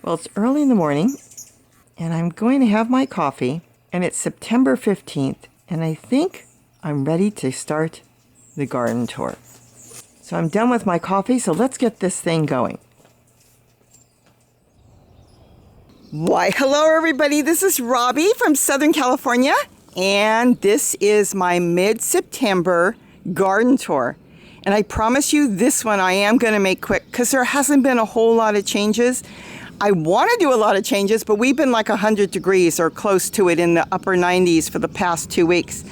Well, it's early in the morning, and I'm going to have my coffee, and it's September 15th, and I think I'm ready to start the garden tour. So I'm done with my coffee, so let's get this thing going. Why, hello everybody, this is Robbie from Southern California, and this is my mid-September garden tour. And I promise you this one I am going to make quick because there hasn't been a whole lot of changes. I want to do a lot of changes, but we've been like 100 degrees or close to it in the upper 90s for the past 2 weeks.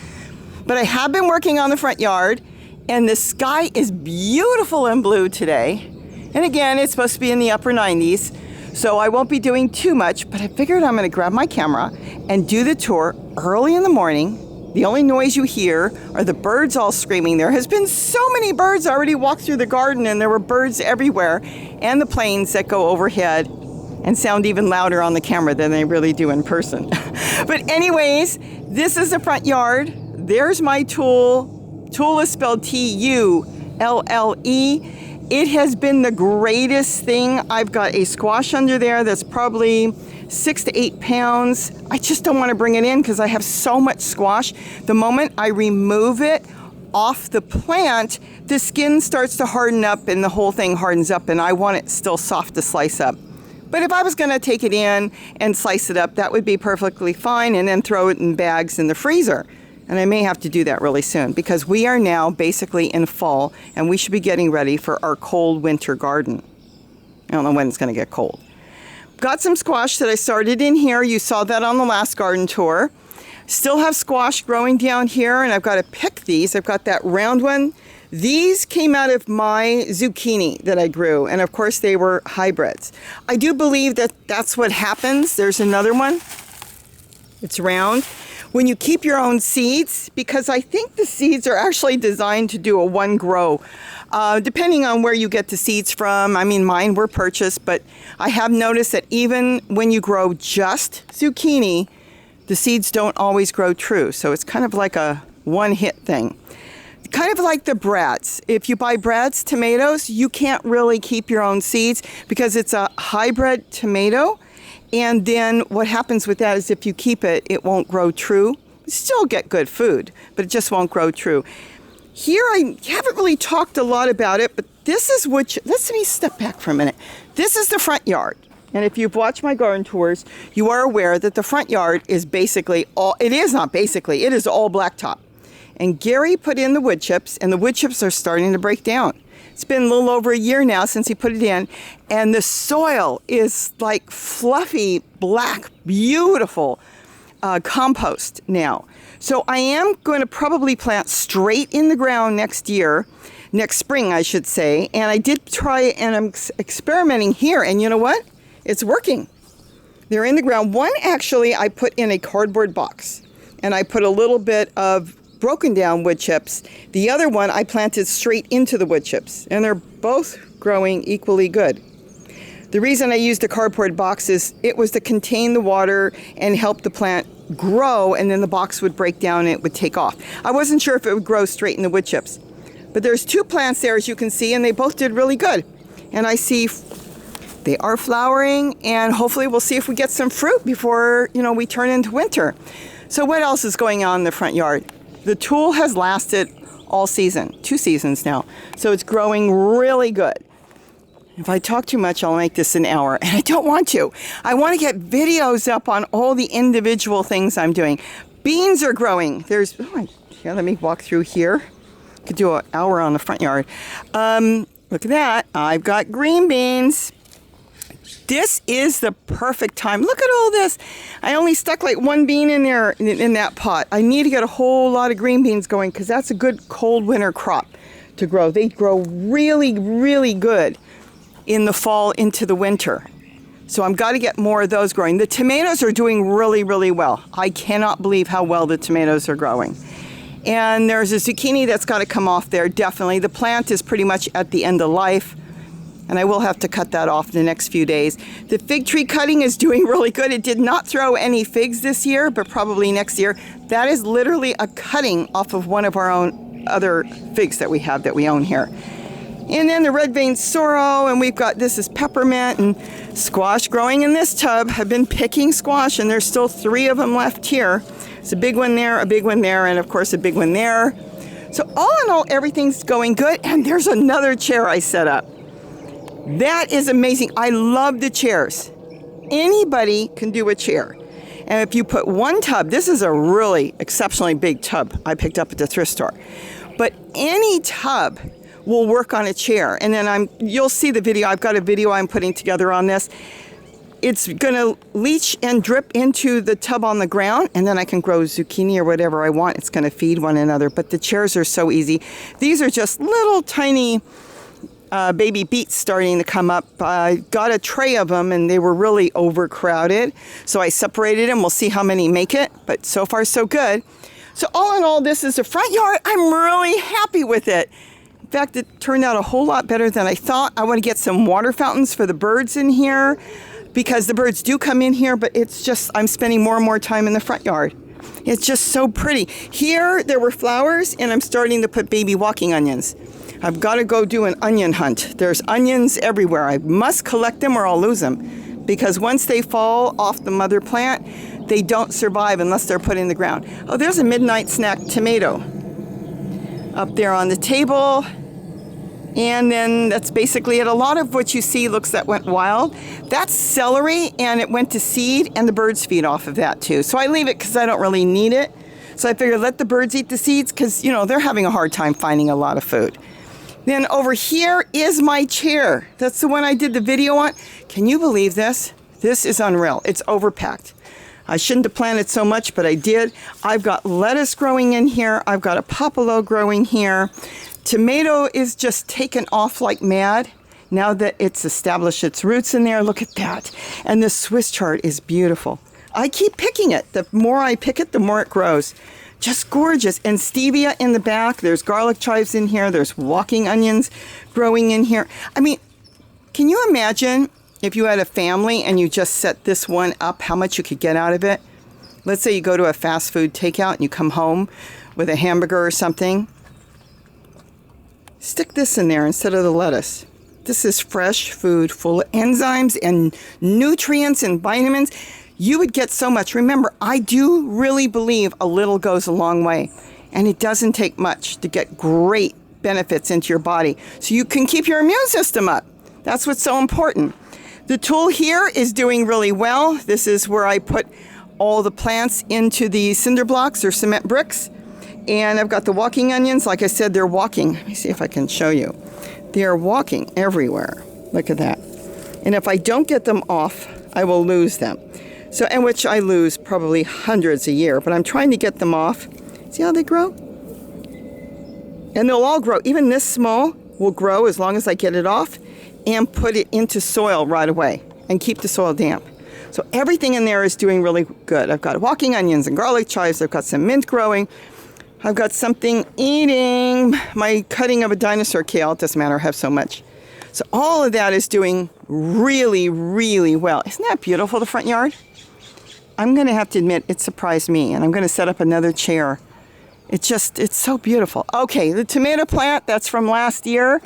But I have been working on the front yard, and the sky is beautiful and blue today. And again, it's supposed to be in the upper 90s, so I won't be doing too much, but I figured I'm going to grab my camera and do the tour early in the morning. The only noise you hear are the birds all screaming. There has been so many birds. I already walked through the garden, and there were birds everywhere, and the planes that go overhead and sound even louder on the camera than they really do in person. But anyways, this is the front yard. There's my tulle. Tulle is spelled Tulle. It has been the greatest thing. I've got a squash under there that's probably 6 to 8 pounds. I just don't want to bring it in because I have so much squash. The moment I remove it off the plant, the skin starts to harden up and the whole thing hardens up, and I want it still soft to slice up. But if I was going to take it in and slice it up, that would be perfectly fine, and then throw it in bags in the freezer. And I may have to do that really soon because we are now basically in fall, and we should be getting ready for our cold winter garden. I don't know when it's going to get cold. Got some squash that I started in here. You saw that on the last garden tour. Still have squash growing down here, and I've got to pick these. I've got that round one. These came out of my zucchini that I grew, and of course they were hybrids. I do believe that that's what happens. There's another one. It's round. When you keep your own seeds, because I think the seeds are actually designed to do a one grow. Depending on where you get the seeds from. I mean, mine were purchased, but I have noticed that even when you grow just zucchini, the seeds don't always grow true. So it's kind of like a one-hit thing. Kind of like the Brad's. If you buy Brad's tomatoes, you can't really keep your own seeds because it's a hybrid tomato. And then what happens with that is if you keep it, it won't grow true. You still get good food, but it just won't grow true. Here, I haven't really talked a lot about it, but this is let me step back for a minute. This is the front yard. And if you've watched my garden tours, you are aware that the front yard is basically it is all blacktop. And Gary put in the wood chips, and the wood chips are starting to break down. It's been a little over a year now since he put it in, and the soil is like fluffy, black, beautiful compost now. So I am going to probably plant straight in the ground next spring, I should say. And I did try, and I'm experimenting here, and you know what? It's working. They're in the ground. One, actually, I put in a cardboard box, and I put a little bit of broken down wood chips. The other one I planted straight into the wood chips, and they're both growing equally good. The reason I used a cardboard box is it was to contain the water and help the plant grow, and then the box would break down and it would take off. I wasn't sure if it would grow straight in the wood chips. But there's 2 plants there, as you can see, and they both did really good. And I see they are flowering, and hopefully we'll see if we get some fruit before, we turn into winter. So what else is going on in the front yard? The tulle has lasted all season, 2 seasons now. So it's growing really good. If I talk too much, I'll make this an hour, and I don't want to. I want to get videos up on all the individual things I'm doing. Beans are growing. Let me walk through here. Could do an hour on the front yard. Look at that. I've got green beans. This is the perfect time. Look at all this. I only stuck like 1 bean in there in that pot. I need to get a whole lot of green beans going because that's a good cold winter crop to grow. They grow really, really good in the fall into the winter. So I've got to get more of those growing. The tomatoes are doing really, really well. I cannot believe how well the tomatoes are growing. And there's a zucchini that's got to come off there, definitely. The plant is pretty much at the end of life, and I will have to cut that off in the next few days. The fig tree cutting is doing really good. It did not throw any figs this year, but probably next year. That is literally a cutting off of one of our own other figs that we have that we own here. And then the red vein sorrel, and we've got, this is peppermint and squash growing in this tub. I've been picking squash, and there's still 3 of them left here. It's a big one there, a big one there, and of course a big one there. So all in all, everything's going good. And there's another chair I set up. That is amazing. I love the chairs. Anybody can do a chair. And if you put one tub, this is a really exceptionally big tub I picked up at the thrift store. But any tub will work on a chair. And then you'll see the video. I've got a video I'm putting together on this. It's going to leach and drip into the tub on the ground, and then I can grow zucchini or whatever I want. It's going to feed one another. But the chairs are so easy. These are just little tiny baby beets starting to come up. I got a tray of them, and they were really overcrowded. So I separated them. We'll see how many make it. But so far, so good. So all in all, this is the front yard. I'm really happy with it. In fact, it turned out a whole lot better than I thought. I want to get some water fountains for the birds in here because the birds do come in here, but it's just, I'm spending more and more time in the front yard. It's just so pretty. Here, there were flowers, and I'm starting to put baby walking onions. I've got to go do an onion hunt. There's onions everywhere. I must collect them or I'll lose them because once they fall off the mother plant, they don't survive unless they're put in the ground. Oh, there's a midnight snack tomato up there on the table. And then that's basically it. A lot of what you see looks that went wild. That's celery, and it went to seed, and the birds feed off of that too. So I leave it because I don't really need it. So I figured let the birds eat the seeds because, you know, they're having a hard time finding a lot of food. Then over here is my chair. That's the one I did the video on. Can you believe this? This is unreal. It's overpacked. I shouldn't have planted so much, but I did. I've got lettuce growing in here. I've got a papaya growing here. Tomato is just taken off like mad now that it's established its roots in there. Look at that. And the Swiss chard is beautiful. I keep picking it. The more I pick it, the more it grows. Just gorgeous. And stevia in the back. There's garlic chives in here. There's walking onions growing in here. I mean, can you imagine if you had a family and you just set this one up, how much you could get out of it? Let's say you go to a fast food takeout and you come home with a hamburger or something. Stick this in there instead of the lettuce. This is fresh food full of enzymes and nutrients and vitamins. You would get so much. Remember, I do really believe a little goes a long way. And it doesn't take much to get great benefits into your body. So you can keep your immune system up. That's what's so important. The tool here is doing really well. This is where I put all the plants into the cinder blocks or cement bricks. And I've got the walking onions. Like I said, they're walking. Let me see if I can show you. They are walking everywhere. Look at that. And if I don't get them off, I will lose them. So, and which I lose probably hundreds a year, but I'm trying to get them off. See how they grow? And they'll all grow. Even this small will grow as long as I get it off and put it into soil right away and keep the soil damp. So everything in there is doing really good. I've got walking onions and garlic chives. I've got some mint growing. I've got something eating my cutting of a dinosaur kale. It doesn't matter, I have so much. So all of that is doing really, really well. Isn't that beautiful, the front yard? I'm going to have to admit, it surprised me, and I'm going to set up another chair. It's so beautiful. Okay, the tomato plant, that's from last year.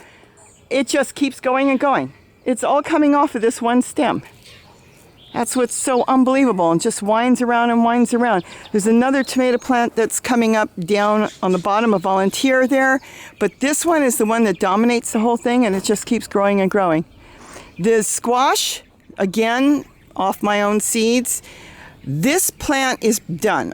It just keeps going and going. It's all coming off of this one stem. That's what's so unbelievable, and just winds around and winds around. There's another tomato plant that's coming up down on the bottom, a volunteer there, but this one is the one that dominates the whole thing, and it just keeps growing and growing. The squash, again, off my own seeds. This plant is done.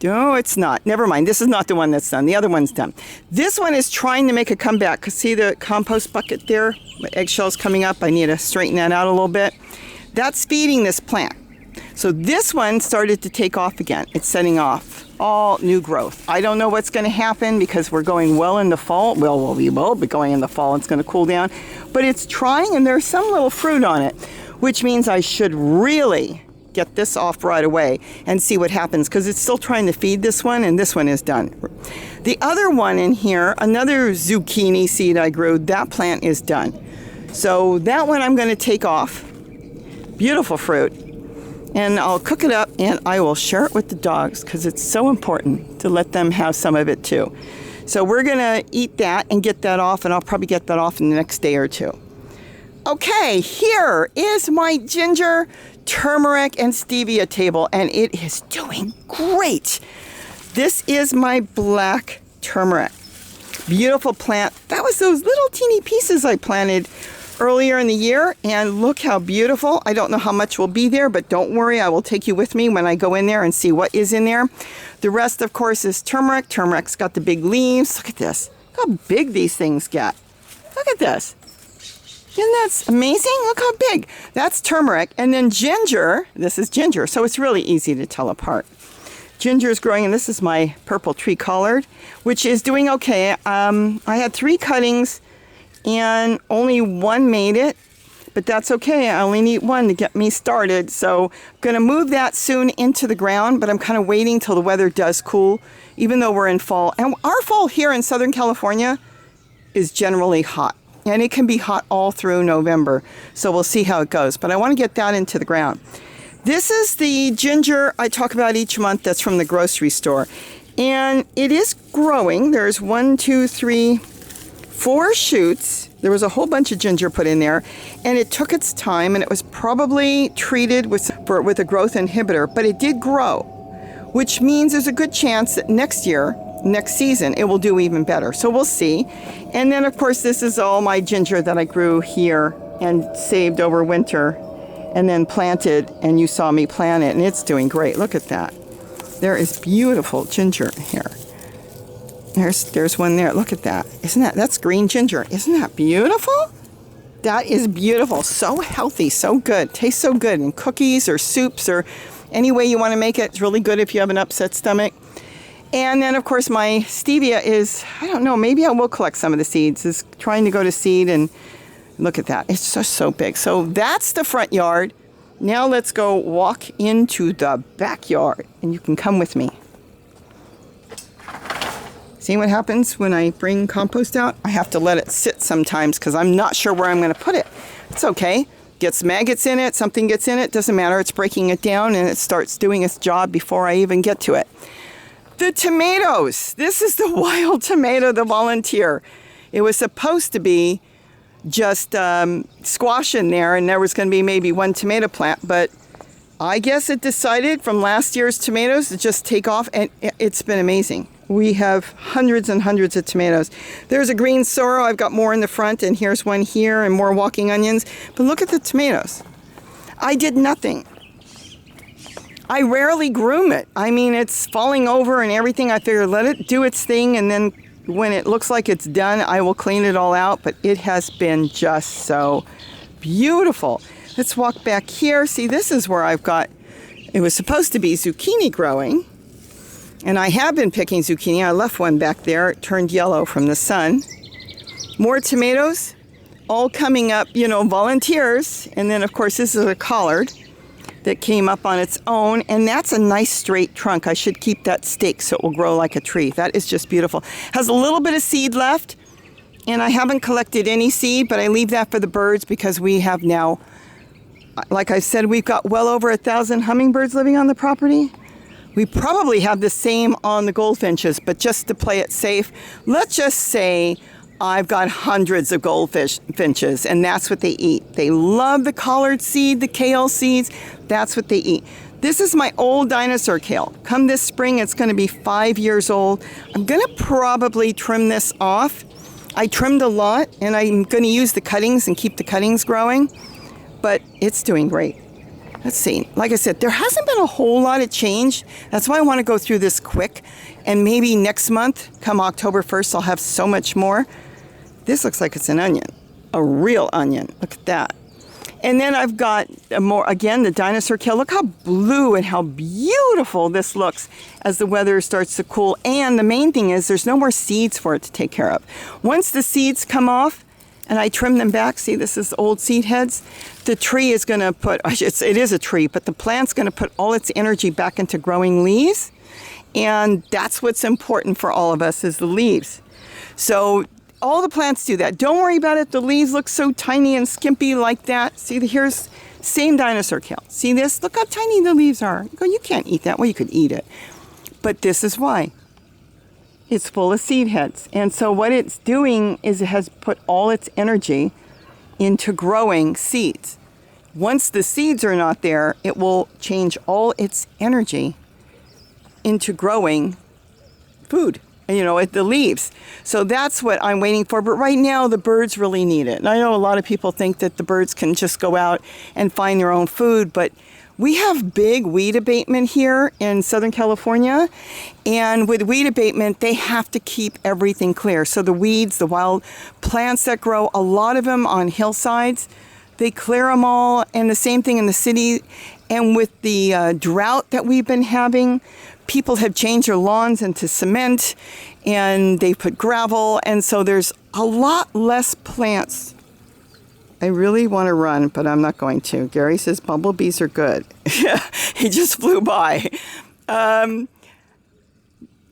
No, it's not. Never mind. This is not the one that's done. The other one's done. This one is trying to make a comeback. See the compost bucket there? My eggshell's coming up. I need to straighten that out a little bit. That's feeding this plant. So this one started to take off again. It's setting off all new growth. I don't know what's going to happen because we're going well in the fall. Well, we will be going in the fall. It's going to cool down. But it's trying, and there's some little fruit on it, which means I should really get this off right away and see what happens because it's still trying to feed this one, and this one is done. The other one in here, another zucchini seed I grew, that plant is done. So that one I'm going to take off. Beautiful fruit. And I'll cook it up and I will share it with the dogs because it's so important to let them have some of it too. So we're gonna eat that and get that off, and I'll probably get that off in the next day or two. Okay, here is my ginger, turmeric, and stevia table, and it is doing great. This is my black turmeric. Beautiful plant. That was those little teeny pieces I planted earlier in the year, and look how beautiful. I don't know how much will be there, but don't worry, I will take you with me when I go in there and see what is in there. The rest, of course, is turmeric. Turmeric's got the big leaves. Look at this. Look how big these things get. Look at this. Isn't that amazing? Look how big. That's turmeric. And then ginger. This is ginger, so it's really easy to tell apart. Ginger is growing, and this is my purple tree collard, which is doing okay. I had 3 cuttings, and only 1 made it, but that's okay. I only need 1 to get me started. So I'm going to move that soon into the ground, but I'm kind of waiting till the weather does cool, even though we're in fall. And our fall here in Southern California is generally hot, and it can be hot all through November. So we'll see how it goes, but I want to get that into the ground. This is the ginger I talk about each month that's from the grocery store. And it is growing. There's 1, 2, 3, 4 shoots. There was a whole bunch of ginger put in there. And it took its time, and it was probably treated with a growth inhibitor. But it did grow, which means there's a good chance that next year, next season, it will do even better. So we'll see. And then, of course, this is all my ginger that I grew here and saved over winter, and then planted, and you saw me plant it, and it's doing great. Look at that. There is beautiful ginger here. There's one there. Look at that. That's green ginger. Isn't that beautiful? That is beautiful. So healthy, so good. Tastes so good in cookies or soups or any way you want to make it. It's really good if you have an upset stomach. And then, of course, my stevia is, I don't know, maybe I will collect some of the seeds. It's trying to go to seed, and look at that. It's just so big. So that's the front yard. Now let's go walk into the backyard, and you can come with me. See what happens when I bring compost out? I have to let it sit sometimes because I'm not sure where I'm going to put it. It's okay. Gets maggots in it, something gets in it, doesn't matter. It's breaking it down, and it starts doing its job before I even get to it. The tomatoes. This is the wild tomato, the volunteer. It was supposed to be just squash in there, and there was going to be maybe 1 tomato plant, but I guess it decided from last year's tomatoes to just take off, and it's been amazing. We have hundreds and hundreds of tomatoes. There's a green sorrel. I've got more in the front, and here's one here, and more walking onions. But look at the tomatoes. I did nothing. I rarely groom it. I mean, it's falling over and everything. I figured let it do its thing, and then when it looks like it's done, I will clean it all out, but it has been just so beautiful. Let's walk back here. See, this is where it was supposed to be zucchini growing, and I have been picking zucchini. I left one back there. It turned yellow from the sun. More tomatoes, all coming up, volunteers. And then, of course, this is a collard that came up on its own, and that's a nice straight trunk. I should keep that stake so it will grow like a tree. That is just beautiful. Has a little bit of seed left, and I haven't collected any seed, but I leave that for the birds because we have now, like I said, we've got well over 1,000 hummingbirds living on the property. We probably have the same on the goldfinches, but just to play it safe, let's just say I've got hundreds of goldfinches, and that's what they eat. They love the collard seed, the kale seeds. That's what they eat. This is my old dinosaur kale. Come this spring, it's going to be 5 years old. I'm going to probably trim this off. I trimmed a lot, and I'm going to use the cuttings and keep the cuttings growing, but it's doing great. Let's see. Like I said, there hasn't been a whole lot of change. That's why I want to go through this quick, and maybe next month, come October 1st, I'll have so much more. This looks like it's an onion, a real onion. Look at that. And then I've got again, the dinosaur kale. Look how blue and how beautiful this looks as the weather starts to cool. And the main thing is there's no more seeds for it to take care of. Once the seeds come off and I trim them back, see, this is old seed heads, the tree is going to it is a tree, but the plant's going to put all its energy back into growing leaves. And that's what's important for all of us is the leaves. So all the plants do that. Don't worry about it. The leaves look so tiny and skimpy like that. See, here's same dinosaur kale. See this? Look how tiny the leaves are. You can't eat that. Well, you could eat it. But this is why. It's full of seed heads. And so what it's doing is it has put all its energy into growing seeds. Once the seeds are not there, it will change all its energy into growing food, the leaves. So that's what I'm waiting for. But right now, the birds really need it. And I know a lot of people think that the birds can just go out and find their own food, but we have big weed abatement here in Southern California. And with weed abatement, they have to keep everything clear. So the weeds, the wild plants that grow, a lot of them on hillsides, they clear them all. And the same thing in the city. And with the drought that we've been having, people have changed their lawns into cement and they put gravel. And so there's a lot less plants. I really want to run, but I'm not going to. Gary says bumblebees are good. He just flew by.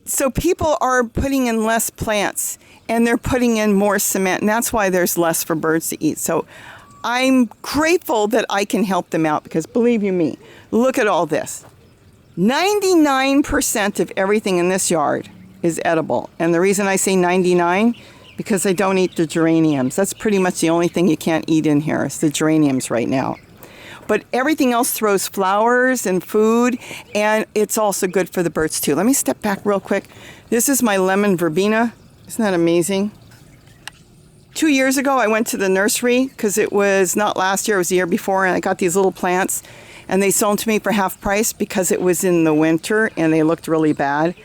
So people are putting in less plants and they're putting in more cement. And that's why there's less for birds to eat. So I'm grateful that I can help them out because believe you me, look at all this. 99% of everything in this yard is edible. And the reason I say 99, because I don't eat the geraniums. That's pretty much the only thing you can't eat in here is the geraniums right now. But everything else throws flowers and food, and it's also good for the birds too. Let me step back real quick. This is my lemon verbena. Isn't that amazing? 2 years ago, I went to the nursery because it was not last year, it was the year before, and I got these little plants, and they sold them to me for half price because it was in the winter and they looked really bad.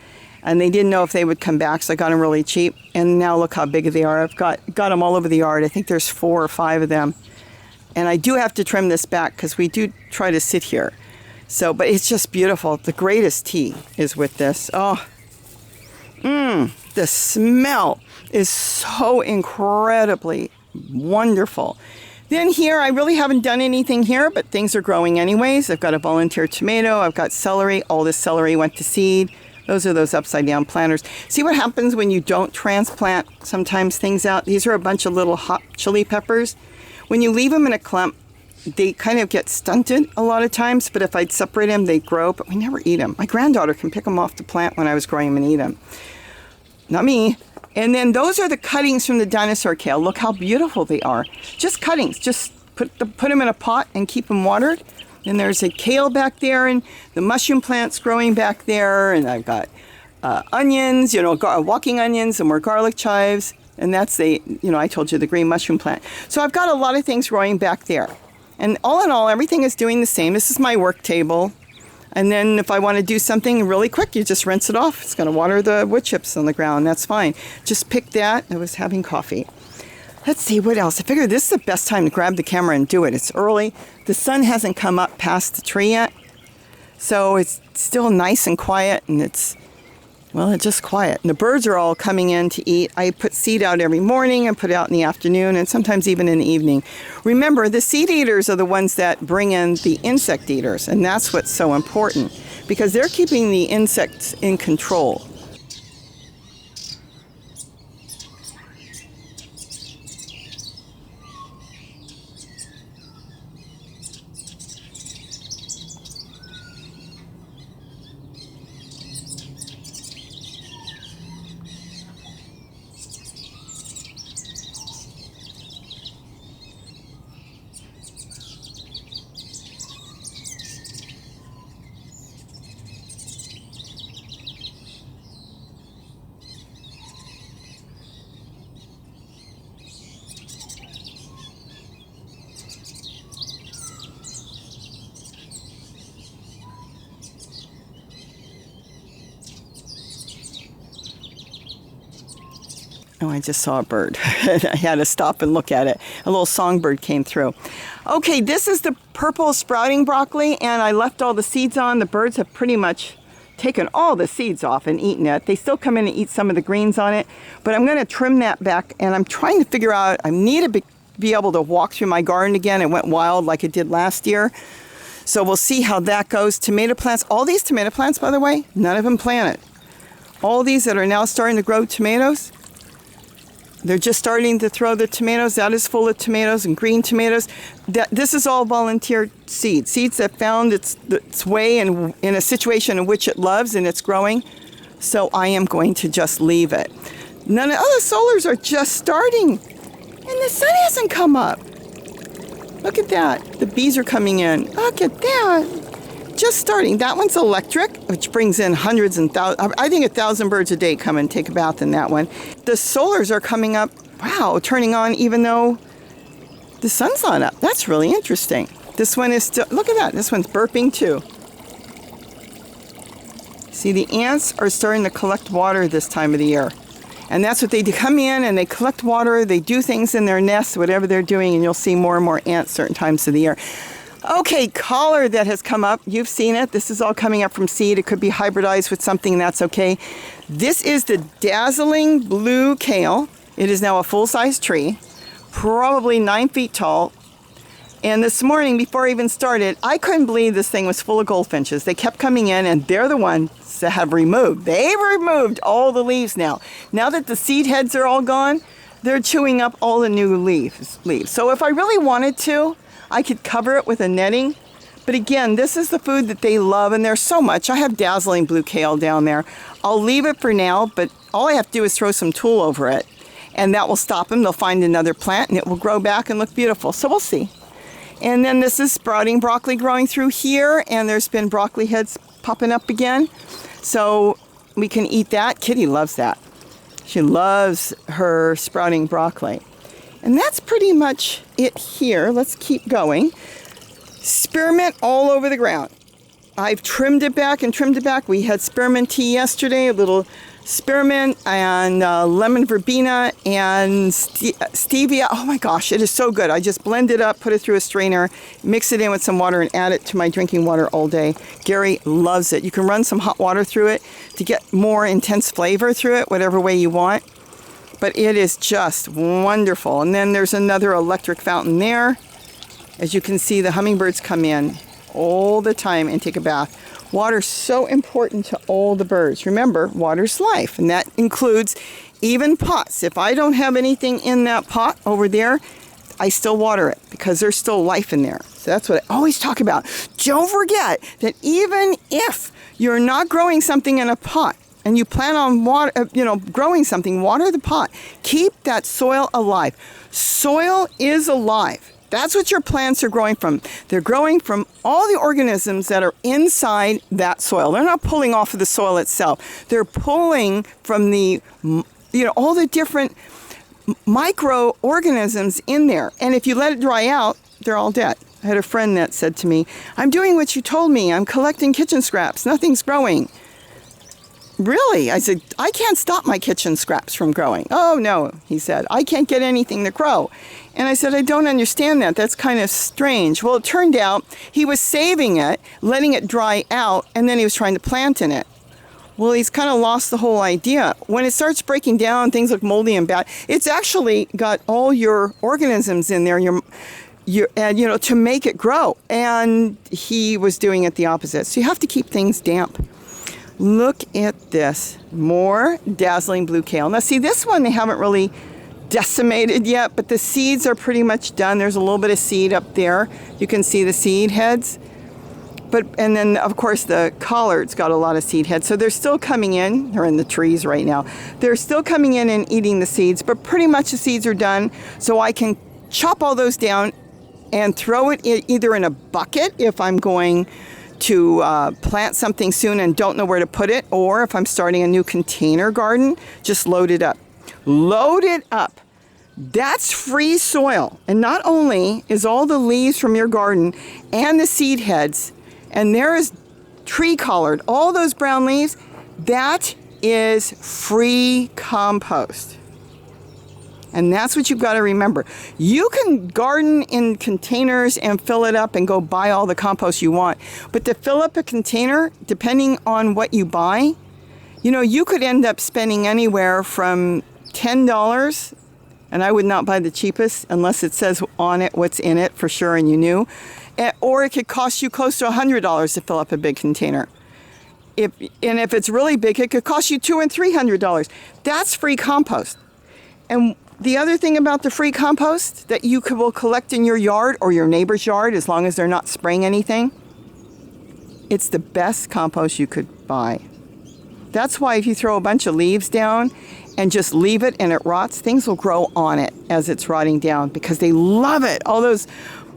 And they didn't know if they would come back, so I got them really cheap. And now look how big they are. I've got them all over the yard. I think there's 4 or 5 of them. And I do have to trim this back because we do try to sit here. So, but it's just beautiful. The greatest tea is with this. Oh, the smell is so incredibly wonderful. Then here, I really haven't done anything here, but things are growing anyways. I've got a volunteer tomato. I've got celery. All this celery went to seed. Those are those upside down planters. See what happens when you don't transplant sometimes things out? These are a bunch of little hot chili peppers. When you leave them in a clump, they kind of get stunted a lot of times, but if I'd separate them, they grow, but we never eat them. My granddaughter can pick them off the plant when I was growing them and eat them. Not me. And then those are the cuttings from the dinosaur kale. Look how beautiful they are. Just cuttings. Just put them in a pot and keep them watered. And there's a kale back there and the mushroom plants growing back there. And I've got onions, walking onions and more garlic chives. And that's I told you the green mushroom plant. So I've got a lot of things growing back there. And all in all, everything is doing the same. This is my work table. And then if I want to do something really quick, you just rinse it off. It's going to water the wood chips on the ground. That's fine. Just pick that. I was having coffee. Let's see, what else? I figured this is the best time to grab the camera and do it. It's early. The sun hasn't come up past the tree yet. So it's still nice and quiet, and it's just quiet. And the birds are all coming in to eat. I put seed out every morning and put it out in the afternoon and sometimes even in the evening. Remember, the seed eaters are the ones that bring in the insect eaters, and that's what's so important because they're keeping the insects in control. Oh, I just saw a bird. I had to stop and look at it. A little songbird came through. Okay, this is the purple sprouting broccoli, and I left all the seeds on. The birds have pretty much taken all the seeds off and eaten it. They still come in and eat some of the greens on it, but I'm going to trim that back, and I'm trying to figure out, I need to be able to walk through my garden again. It went wild like it did last year. So we'll see how that goes. Tomato plants, all these tomato plants, by the way, none of them planted. All these that are now starting to grow tomatoes, they're just starting to throw the tomatoes. That is full of tomatoes and green tomatoes. This is all volunteer seeds that found its way in a situation in which it loves and it's growing. So I am going to just leave it. The solars are just starting, and the sun hasn't come up. Look at that. The bees are coming in. Look at that. Just starting. That one's electric, which brings in hundreds and thousands. I think 1,000 birds a day come and take a bath in that one. The solars are coming up. Wow, turning on even though the sun's not up. That's really interesting. This one is still, look at that. This one's burping too. See, the ants are starting to collect water this time of the year. And that's what they do. Come in and they collect water. They do things in their nests, whatever they're doing, and you'll see more and more ants certain times of the year. Okay, collar that has come up. You've seen it. This is all coming up from seed. It could be hybridized with something. That's okay. This is the dazzling blue kale. It is now a full-size tree, probably 9 feet tall. And this morning, before I even started, I couldn't believe this thing was full of goldfinches. They kept coming in, and they're the ones that have removed. They've removed all the leaves now. Now that the seed heads are all gone, they're chewing up all the new leaves. So if I really wanted to, I could cover it with a netting. But again, this is the food that they love, and there's so much. I have dazzling blue kale down there. I'll leave it for now, but all I have to do is throw some tulle over it, and that will stop them. They'll find another plant, and it will grow back and look beautiful. So we'll see. And then this is sprouting broccoli growing through here, and there's been broccoli heads popping up again. So we can eat that. Kitty loves that. She loves her sprouting broccoli. And that's pretty much it here. Let's keep going. Spearmint all over the ground. I've trimmed it back and trimmed it back. We had spearmint tea yesterday, a little spearmint and lemon verbena and stevia. Oh my gosh, it is so good. I just blend it up, put it through a strainer, mix it in with some water, and add it to my drinking water all day. Gary loves it. You can run some hot water through it to get more intense flavor through it, whatever way you want. But it is just wonderful. And then there's another electric fountain there. As you can see, the hummingbirds come in all the time and take a bath. Water's so important to all the birds. Remember, water's life, and that includes even pots. If I don't have anything in that pot over there, I still water it because there's still life in there. So that's what I always talk about. Don't forget that even if you're not growing something in a pot and you plan on growing something, water the pot. Keep that soil alive. Soil is alive. That's what your plants are growing from. They're growing from all the organisms that are inside that soil. They're not pulling off of the soil itself. They're pulling from the, all the different microorganisms in there. And if you let it dry out, they're all dead. I had a friend that said to me, I'm doing what you told me. I'm collecting kitchen scraps. Nothing's growing. Really? I said, I can't stop my kitchen scraps from growing. Oh, no, he said, I can't get anything to grow. And I said, I don't understand that. That's kind of strange. Well, it turned out he was saving it, letting it dry out, and then he was trying to plant in it. Well, he's kind of lost the whole idea. When it starts breaking down, things look moldy and bad. It's actually got all your organisms in there, to make it grow. And he was doing it the opposite. So you have to keep things damp. Look at this. More dazzling blue kale. Now, see, this one they haven't really decimated yet, but the seeds are pretty much done. There's a little bit of seed up there. You can see the seed heads. And then, of course, the collard's got a lot of seed heads. So they're still coming in. They're in the trees right now. They're still coming in and eating the seeds, but pretty much the seeds are done. So I can chop all those down and throw it either in a bucket if I'm going to plant something soon and don't know where to put it, or if I'm starting a new container garden, just load it up. Load it up. That's free soil. And not only is all the leaves from your garden and the seed heads, and there is tree collard, all those brown leaves, that is free compost. And that's what you've got to remember. You can garden in containers and fill it up and go buy all the compost you want. But to fill up a container, depending on what you buy, you could end up spending anywhere from $10, and I would not buy the cheapest unless it says on it what's in it for sure and you knew. Or it could cost you close to $100 to fill up a big container. If it's really big, it could cost you $200 and $300. That's free compost. And the other thing about the free compost that you will collect in your yard or your neighbor's yard, as long as they're not spraying anything, it's the best compost you could buy. That's why if you throw a bunch of leaves down and just leave it and it rots, things will grow on it as it's rotting down because they love it. All those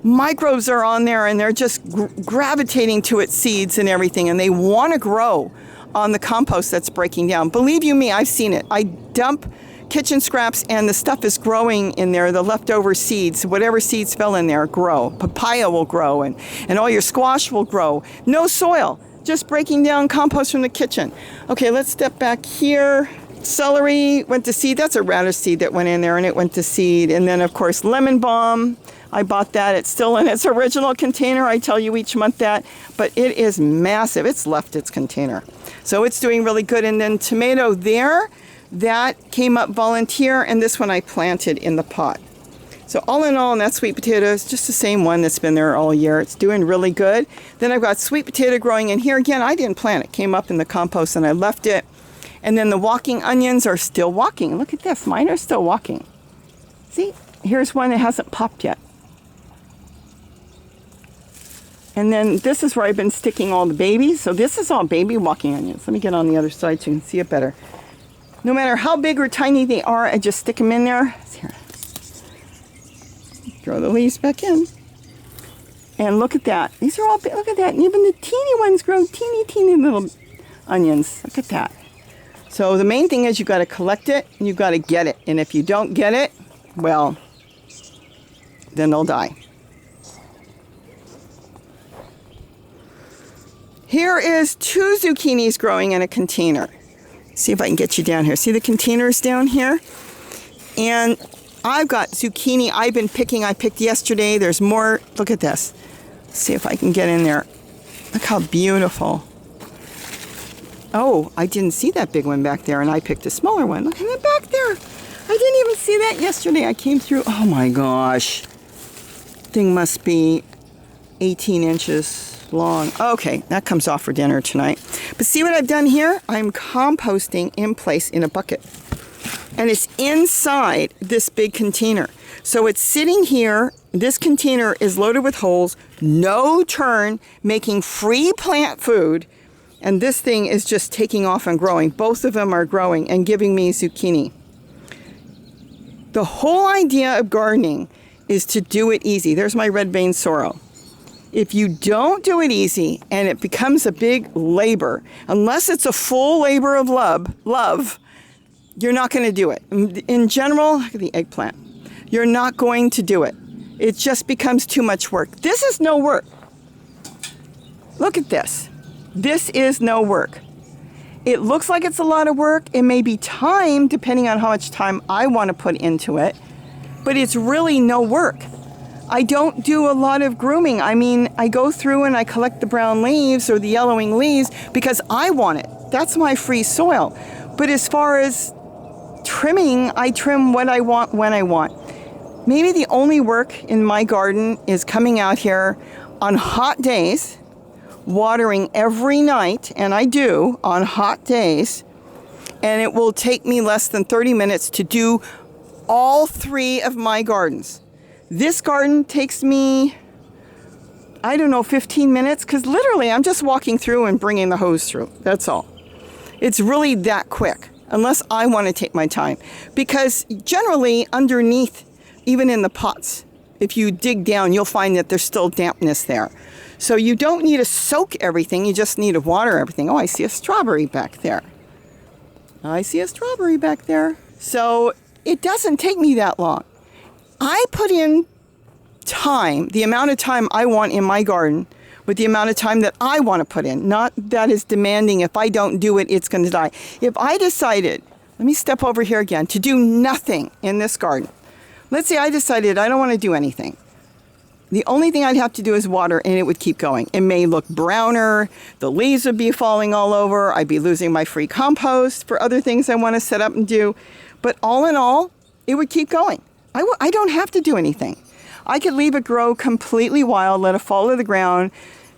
microbes are on there and they're just gravitating to its seeds and everything, and they want to grow on the compost that's breaking down. Believe you me, I've seen it. I dump kitchen scraps and the stuff is growing in there. The leftover seeds, whatever seeds fell in there, grow. Papaya will grow and all your squash will grow. No soil, just breaking down compost from the kitchen. Okay, let's step back here. Celery went to seed. That's a radish seed that went in there and it went to seed. And then of course lemon balm. I bought that. It's still in its original container. I tell you each month that, but it is massive. It's left its container. So it's doing really good. And then tomato there, that came up volunteer, and this one I planted in the pot. So all in all, and that sweet potato is just the same one that's been there all year. It's doing really good. Then I've got sweet potato growing in here. Again, I didn't plant it. Came up in the compost and I left it. And then the walking onions are still walking. Look at this. Mine are still walking. See, here's one that hasn't popped yet. And then this is where I've been sticking all the babies. So this is all baby walking onions. Let me get on the other side so you can see it better. No matter how big or tiny they are, I just stick them in there. Here. Throw the leaves back in. And look at that. These are all big. Look at that. And even the teeny ones grow teeny little onions. Look at that. So the main thing is you've got to collect it and you've got to get it. And if you don't get it, well, then they'll die. Here is 2 zucchinis growing in a container. See if I can get you down here. See the containers down here? And I've got zucchini I've been picking. I picked yesterday. There's more. Look at this. See if I can get in there. Look how beautiful. Oh, I didn't see that big one back there, and I picked a smaller one. Look at it back there. I didn't even see that yesterday. I came through. Oh my gosh. Thing must be 18 inches long. Okay, that comes off for dinner tonight. But see what I've done here? I'm composting in place in a bucket. And it's inside this big container. So it's sitting here. This container is loaded with holes, no turn, making free plant food. And this thing is just taking off and growing. Both of them are growing and giving me zucchini. The whole idea of gardening is to do it easy. There's my red vein sorrel. If you don't do it easy and it becomes a big labor, unless it's a full labor of love, you're not going to do it. In general, look at the eggplant. You're not going to do it. It just becomes too much work. This is no work. Look at this. This is no work. It looks like it's a lot of work. It may be time, depending on how much time I want to put into it, but it's really no work. I don't do a lot of grooming. I mean, I go through and I collect the brown leaves or the yellowing leaves because I want it. That's my free soil. But as far as trimming, I trim what I want when I want. Maybe the only work in my garden is coming out here on hot days, watering every night, and I do on hot days, and it will take me less than 30 minutes to do all 3 of my gardens. This garden takes me, I don't know, 15 minutes, because literally I'm just walking through and bringing the hose through. That's all. It's really that quick, unless I want to take my time. Because generally underneath, even in the pots, if you dig down, you'll find that there's still dampness there. So you don't need to soak everything, you just need to water everything. Oh, I see a strawberry back there. I see a strawberry back there. So it doesn't take me that long. I put in time, the amount of time I want in my garden, with the amount of time that I want to put in. Not that is demanding. If I don't do it, it's going to die. If I decided, let me step over here again, to do nothing in this garden. Let's say I decided I don't want to do anything. The only thing I'd have to do is water, and it would keep going. It may look browner, the leaves would be falling all over, I'd be losing my free compost for other things I want to set up and do. But all in all, it would keep going. I don't have to do anything. I could leave it grow completely wild, let it fall to the ground,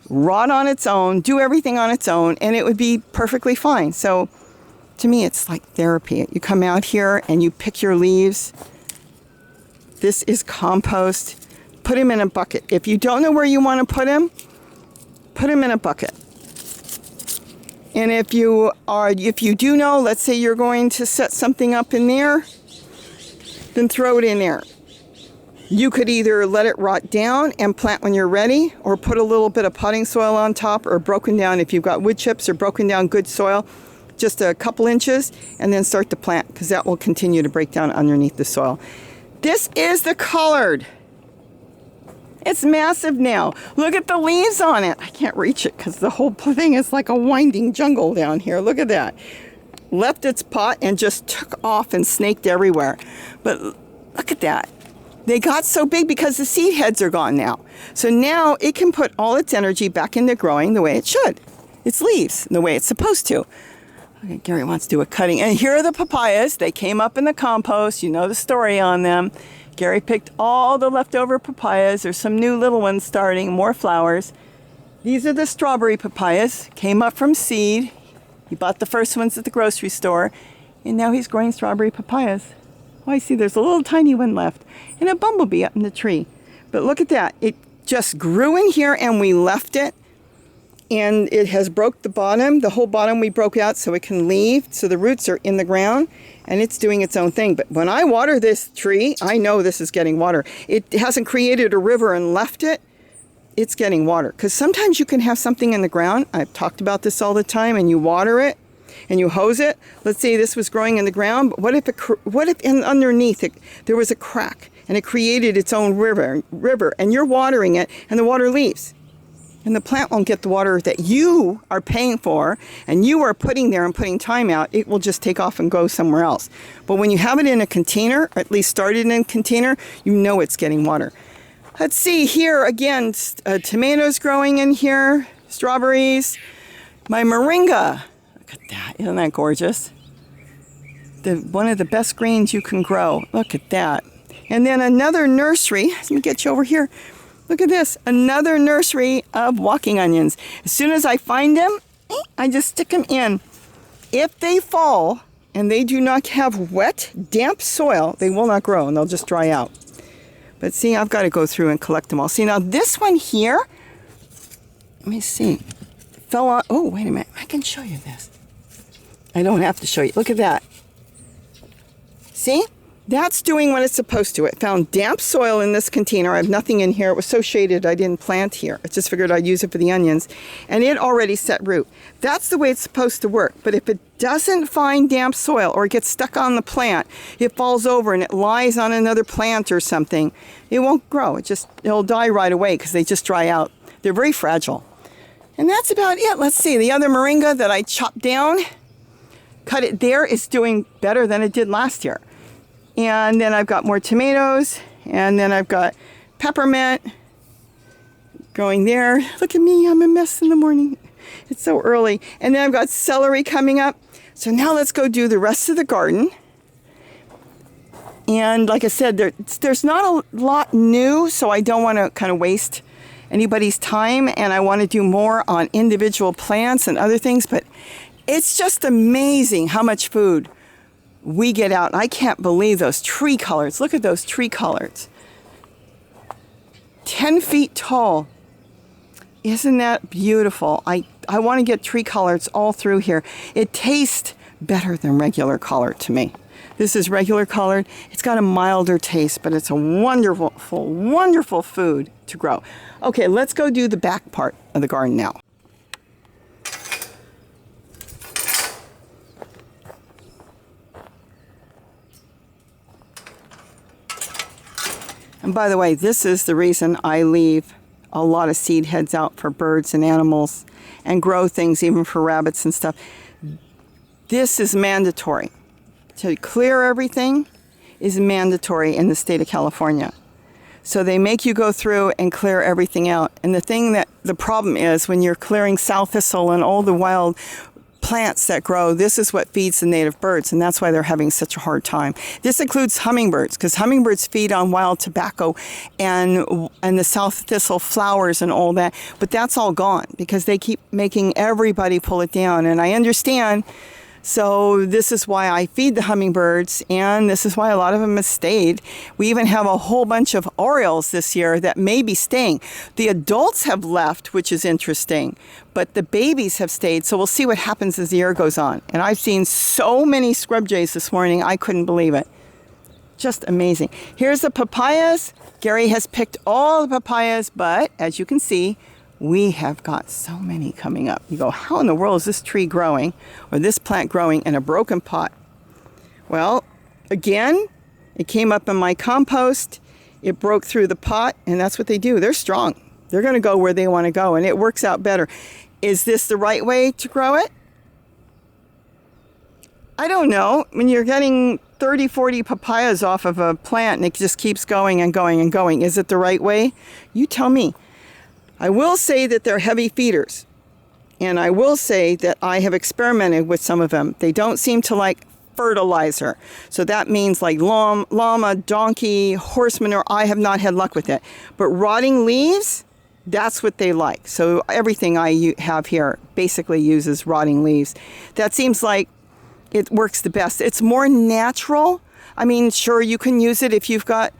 rot on its own, do everything on its own, and it would be perfectly fine. So to me, it's like therapy. You come out here and you pick your leaves. This is compost. Put them in a bucket. If you don't know where you want to put them in a bucket. And if you do know, let's say you're going to set something up in there, then throw it in there. You could either let it rot down and plant when you're ready, or put a little bit of potting soil on top, or broken down, if you've got wood chips or broken down good soil, just a couple inches, and then start to plant, because that will continue to break down underneath the soil. This is the collard. It's massive now. Look at the leaves on it. I can't reach it because the whole thing is like a winding jungle down here. Look at that. Left its pot and just took off and snaked everywhere. But look at that. They got so big because the seed heads are gone now. So now it can put all its energy back into growing the way it should. Its leaves, the way it's supposed to. Okay, Gary wants to do a cutting. And here are the papayas. They came up in the compost. You know the story on them. Gary picked all the leftover papayas. There's some new little ones starting, more flowers. These are the strawberry papayas. Came up from seed. He bought the first ones at the grocery store. And now he's growing strawberry papayas. Oh, I see there's a little tiny one left. And a bumblebee up in the tree. But look at that. It just grew in here and we left it. And it has broke the bottom. The whole bottom we broke out so it can leave. So the roots are in the ground and it's doing its own thing. But when I water this tree, I know this is getting water. It hasn't created a river and left it. It's getting water. Because sometimes you can have something in the ground. I've talked about this all the time. And you water it and you hose it. Let's say this was growing in the ground. But what if underneath it there was a crack and it created its own river and you're watering it and the water leaves? And the plant won't get the water that you are paying for and you are putting there and putting time out. It will just take off and go somewhere else. But when you have it in a container, or at least started in a container, you know it's getting water. Let's see here again, tomatoes growing in here, strawberries, my moringa. Look at that, isn't that gorgeous? One of the best greens you can grow. Look at that. And then another nursery. Let me get you over here. Look at this, another nursery of walking onions. As soon as I find them, I just stick them in. If they fall and they do not have wet, damp soil, they will not grow and they'll just dry out. But see, I've got to go through and collect them all. See, now this one here, let me see, fell on, oh, wait a minute, I can show you this. I don't have to show you, look at that. See? That's doing what it's supposed to. It found damp soil in this container. I have nothing in here. It was so shaded I didn't plant here. I just figured I'd use it for the onions. And it already set root. That's the way it's supposed to work. But if it doesn't find damp soil or it gets stuck on the plant, it falls over and it lies on another plant or something, it won't grow. It'll die right away because they just dry out. They're very fragile. And that's about it. Let's see. The other moringa that I chopped down, cut it there, is doing better than it did last year. And then I've got more tomatoes, and then I've got peppermint going there. Look at me, I'm a mess in the morning. It's so early. And then I've got celery coming up. So now let's go do the rest of the garden. And like I said, there's not a lot new, so I don't want to kind of waste anybody's time. And I want to do more on individual plants and other things. But it's just amazing how much food we get out. I can't believe those tree collards. Look at those tree collards. 10 feet tall. Isn't that beautiful? I want to get tree collards all through here. It tastes better than regular collard to me. This is regular collard. It's got a milder taste, but it's a wonderful, wonderful food to grow. Okay, let's go do the back part of the garden now. And by the way, this is the reason I leave a lot of seed heads out for birds and animals and grow things even for rabbits and stuff. This is mandatory. To clear everything is mandatory in the state of California. So they make you go through and clear everything out. And the problem is when you're clearing sow thistle and all the wild plants that grow, this is what feeds the native birds, and that's why they're having such a hard time. This includes hummingbirds, because hummingbirds feed on wild tobacco and the sow thistle flowers and all that, but that's all gone because they keep making everybody pull it down. And I understand So this is why I feed the hummingbirds, and this is why a lot of them have stayed. We even have a whole bunch of orioles this year that may be staying. The adults have left, which is interesting, but the babies have stayed. So we'll see what happens as the year goes on. And I've seen so many scrub jays this morning, I couldn't believe it. Just amazing. Here's the papayas. Gary has picked all the papayas, but as you can see, we have got so many coming up. You go, how in the world is this tree growing or this plant growing in a broken pot? Well, again, it came up in my compost. It broke through the pot, and that's what they do. They're strong. They're going to go where they want to go, and it works out better. Is this the right way to grow it? I don't know. When you're getting 30, 40 papayas off of a plant and it just keeps going and going and going, is it the right way? You tell me. I will say that they're heavy feeders, and I will say that I have experimented with some of them. They don't seem to like fertilizer, so that means like llama, donkey, horse manure. I have not had luck with it, but rotting leaves, that's what they like. So everything I have here basically uses rotting leaves. That seems like it works the best. It's more natural. I mean, sure, you can use it if you've got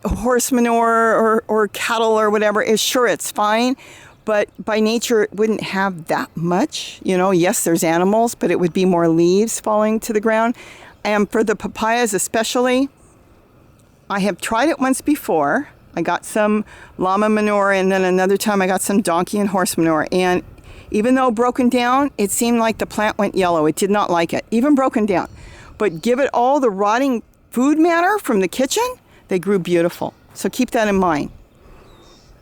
horse manure or cattle or whatever. Sure, it's fine, but by nature it wouldn't have that much. You know, yes, there's animals, but it would be more leaves falling to the ground. And for the papayas especially, I have tried it once before. I got some llama manure, and then another time I got some donkey and horse manure, and even though broken down, it seemed like the plant went yellow. It did not like it, even broken down. But give it all the rotting food matter from the kitchen, they grew beautiful. So keep that in mind.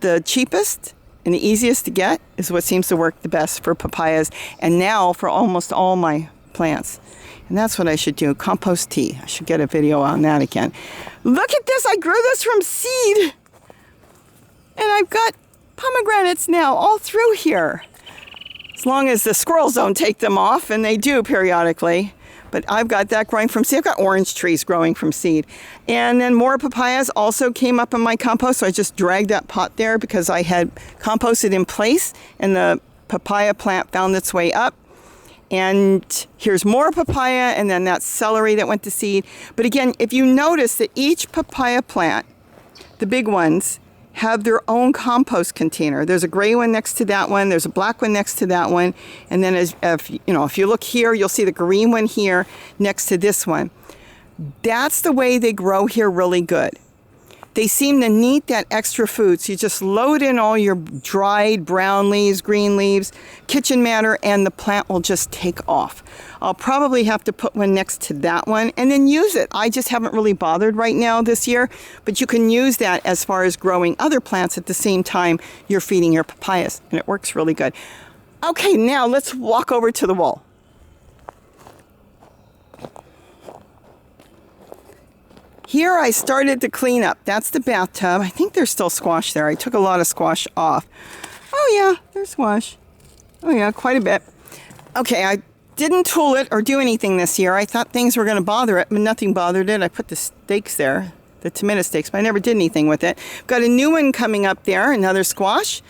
The cheapest and the easiest to get is what seems to work the best for papayas, and now for almost all my plants. And that's what I should do, compost tea. I should get a video on that again. Look at this, I grew this from seed. And I've got pomegranates now all through here. As long as the squirrels don't take them off, and they do periodically. But I've got that growing from seed. I've got orange trees growing from seed. And then more papayas also came up in my compost, so I just dragged that pot there because I had composted in place, and the papaya plant found its way up. And here's more papaya, and then that celery that went to seed. But again, if you notice that each papaya plant, the big ones, have their own compost container. There's a gray one next to that one. There's a black one next to that one. And then if you look here, you'll see the green one here next to this one. That's the way they grow here really good. They seem to need that extra food. So you just load in all your dried brown leaves, green leaves, kitchen matter, and the plant will just take off. I'll probably have to put one next to that one and then use it. I just haven't really bothered right now this year, but you can use that as far as growing other plants at the same time you're feeding your papayas, and it works really good. Okay, now let's walk over to the wall. Here I started to clean up. That's the bathtub. I think there's still squash there. I took a lot of squash off. Oh yeah, there's squash. Oh yeah, quite a bit. Okay, I didn't tool it or do anything this year. I thought things were going to bother it, but nothing bothered it. I put the stakes there, the tomato stakes, but I never did anything with it. Got a new one coming up there, another squash.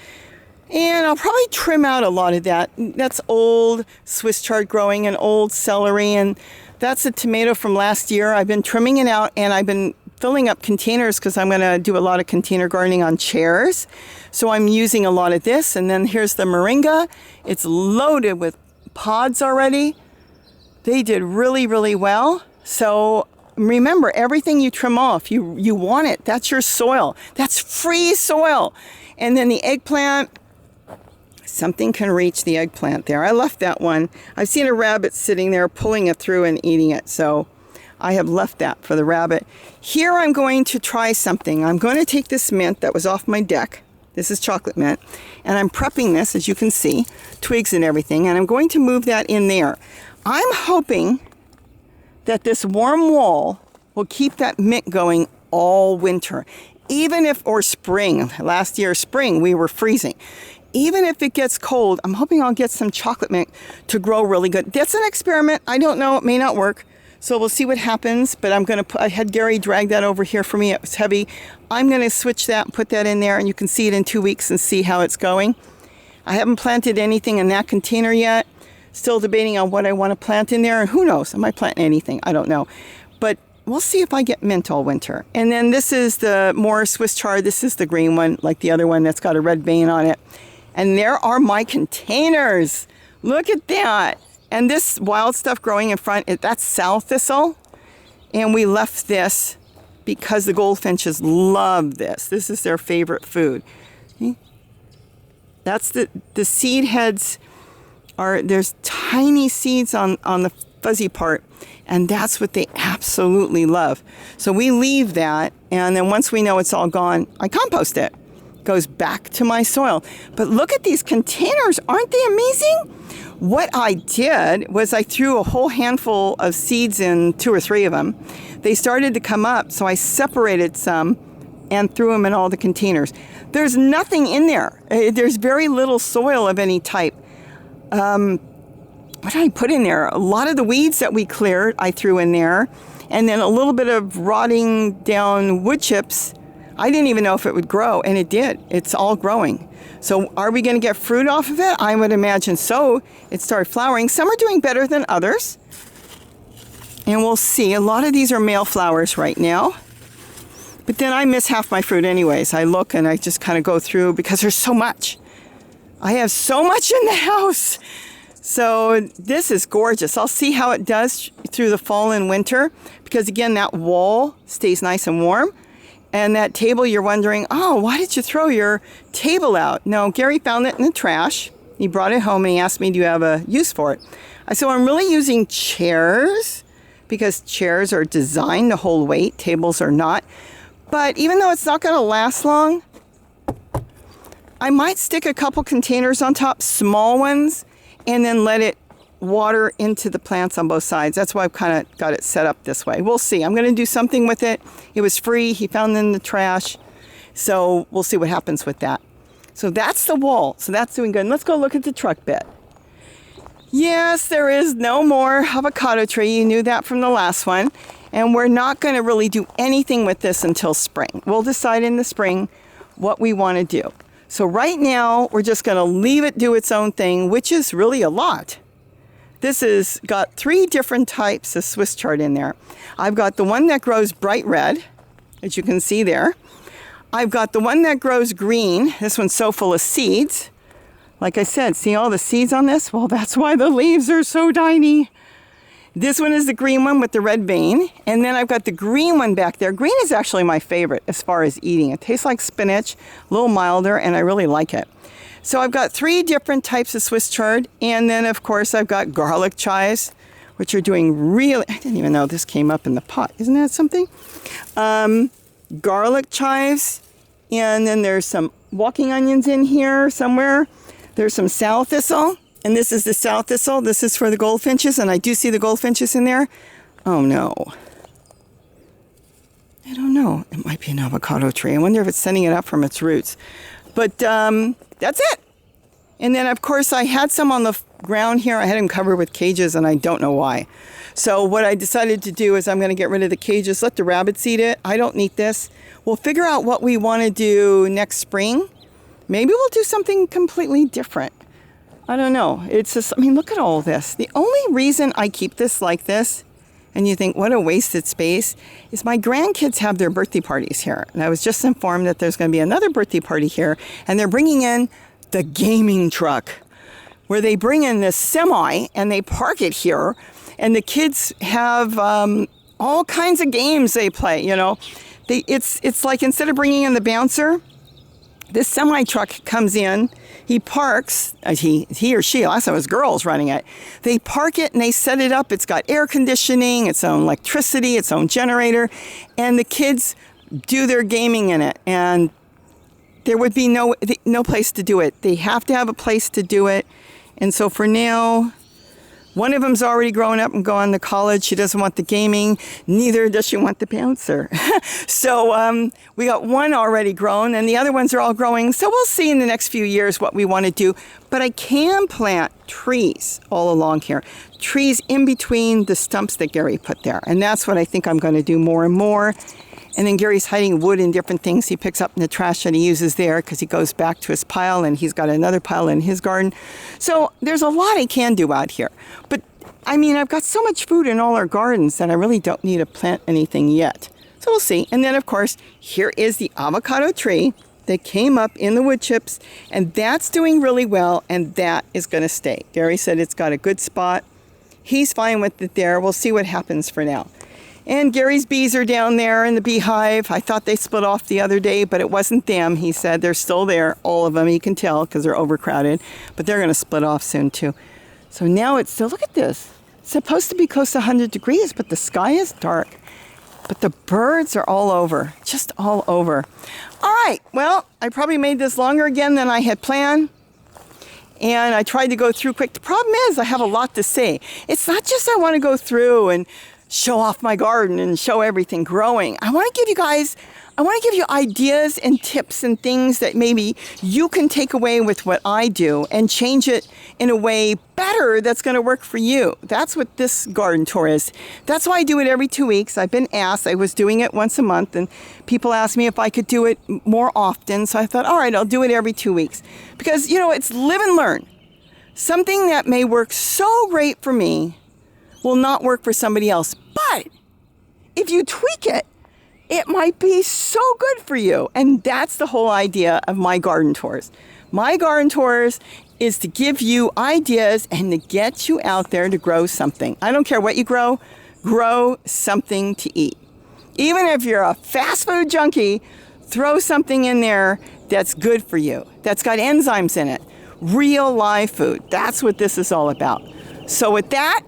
And I'll probably trim out a lot of that. That's old Swiss chard growing and old celery, and that's a tomato from last year. I've been trimming it out, and I've been filling up containers because I'm going to do a lot of container gardening on chairs. So I'm using a lot of this. And then here's the Moninga. It's loaded with pods already. They did really, really well. So remember, everything you trim off, you want it. That's your soil. That's free soil. And then the eggplant, something can reach the eggplant there. I left that one. I've seen a rabbit sitting there pulling it through and eating it. So I have left that for the rabbit. Here I'm going to try something. I'm going to take this mint that was off my deck. This is chocolate mint. And I'm prepping this, as you can see, twigs and everything. And I'm going to move that in there. I'm hoping that this warm wall will keep that mint going all winter. Even if, or spring, last year spring, we were freezing. Even if it gets cold, I'm hoping I'll get some chocolate mint to grow really good. That's an experiment. I don't know. It may not work. So we'll see what happens. But I'm going to I had Gary drag that over here for me. It was heavy. I'm going to switch that and put that in there. And you can see it in 2 weeks and see how it's going. I haven't planted anything in that container yet. Still debating on what I want to plant in there. And who knows? I might plant anything. I don't know. But we'll see if I get mint all winter. And then this is the more Swiss chard. This is the green one, like the other one that's got a red vein on it. And there are my containers. Look at that. And this wild stuff growing in front, that's sow thistle. And we left this because the goldfinches love this. This is their favorite food. See? That's the seed heads there's tiny seeds on the fuzzy part. And that's what they absolutely love. So we leave that, and then once we know it's all gone, I compost it. It goes back to my soil. But look at these containers. Aren't they amazing? What I did was I threw a whole handful of seeds in, 2 or 3 of them. They started to come up, so I separated some and threw them in all the containers. There's nothing in there. There's very little soil of any type. What did I put in there? A lot of the weeds that we cleared, I threw in there. And then a little bit of rotting down wood chips. I didn't even know if it would grow, and it did. It's all growing. So are we going to get fruit off of it? I would imagine so. It started flowering. Some are doing better than others. And we'll see. A lot of these are male flowers right now. But then I miss half my fruit anyways. I look and I just kind of go through because there's so much. I have so much in the house. So this is gorgeous. I'll see how it does through the fall and winter because, again, that wall stays nice and warm. And that table, you're wondering, oh, why did you throw your table out? No, Gary found it in the trash. He brought it home and he asked me, do you have a use for it? I said, well, I'm really using chairs because chairs are designed to hold weight. Tables are not. But even though it's not going to last long, I might stick a couple containers on top, small ones, and then let it water into the plants on both sides. That's why I've kind of got it set up this way. We'll see. I'm going to do something with it. It was free. He found it in the trash. So we'll see what happens with that. So that's the wall. So that's doing good. And let's go look at the truck bed. Yes, there is no more avocado tree. You knew that from the last one. And we're not going to really do anything with this until spring. We'll decide in the spring what we want to do. So right now, we're just going to leave it do its own thing, which is really a lot. This has got 3 different types of Swiss chard in there. I've got the one that grows bright red, as you can see there. I've got the one that grows green. This one's so full of seeds. Like I said, see all the seeds on this? Well, that's why the leaves are so tiny. This one is the green one with the red vein. And then I've got the green one back there. Green is actually my favorite as far as eating. It tastes like spinach, a little milder, and I really like it. So I've got 3 different types of Swiss chard. And then, of course, I've got garlic chives, which are doing really... I didn't even know this came up in the pot. Isn't that something? Garlic chives. And then there's some walking onions in here somewhere. There's some sow thistle. And this is the sow thistle. This is for the goldfinches, and I do see the goldfinches in there. Oh, no. I don't know. It might be an avocado tree. I wonder if it's sending it up from its roots. But that's it. And then, of course, I had some on the ground here. I had them covered with cages, and I don't know why. So what I decided to do is I'm going to get rid of the cages, let the rabbits eat it. I don't need this. We'll figure out what we want to do next spring. Maybe we'll do something completely different. I don't know. It's just, I mean, look at all this. The only reason I keep this like this, and you think, what a wasted space, is my grandkids have their birthday parties here. And I was just informed that there's going to be another birthday party here, and they're bringing in the gaming truck, where they bring in this semi, and they park it here, and the kids have all kinds of games they play, you know. It's like instead of bringing in the bouncer, this semi truck comes in, he parks, he or she, last time it was girls running it, they park it and they set it up. It's got air conditioning, its own electricity, its own generator, and the kids do their gaming in it. And there would be no place to do it. They have to have a place to do it. And so for now, one of them's already grown up and gone to college. She doesn't want the gaming. Neither does she want the bouncer. So we got one already grown, and the other ones are all growing. So we'll see in the next few years what we want to do. But I can plant trees all along here. Trees in between the stumps that Gary put there. And that's what I think I'm going to do more and more. And then Gary's hiding wood and different things he picks up in the trash that he uses there because he goes back to his pile and he's got another pile in his garden. So there's a lot I can do out here. But I mean, I've got so much food in all our gardens that I really don't need to plant anything yet. So we'll see. And then, of course, here is the avocado tree that came up in the wood chips, and that's doing really well, and that is going to stay. Gary said it's got a good spot. He's fine with it there. We'll see what happens for now. And Gary's bees are down there in the beehive. I thought they split off the other day, but it wasn't them. He said they're still there, all of them. You can tell because they're overcrowded, but they're going to split off soon too. So now it's still, look at this. It's supposed to be close to 100 degrees, but the sky is dark. But the birds are all over, just all over. All right, well, I probably made this longer again than I had planned. And I tried to go through quick. The problem is I have a lot to say. It's not just I want to go through and show off my garden and show everything growing. I want to give you ideas and tips and things that maybe you can take away with what I do and change it in a way better that's going to work for you. That's what this garden tour is. That's why I do it every 2 weeks. I've been asked. I was doing it once a month, and people asked me if I could do it more often. So I thought, all right, I'll do it every 2 weeks. Because, you know, it's live and learn. Something that may work so great for me will not work for somebody else. But if you tweak it, it might be so good for you. And that's the whole idea of my garden tours. My garden tours is to give you ideas and to get you out there to grow something. I don't care what you grow something to eat. Even if you're a fast food junkie, throw something in there that's good for you, that's got enzymes in it. Real live food. That's what this is all about. So with that,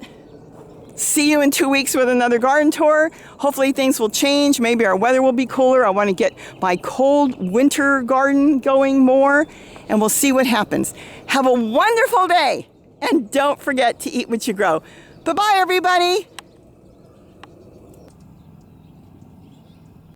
see you in 2 weeks with another garden tour. Hopefully things will change. Maybe our weather will be cooler. I want to get my cold winter garden going more, and we'll see what happens. Have a wonderful day, and don't forget to eat what you grow. Bye-bye, everybody.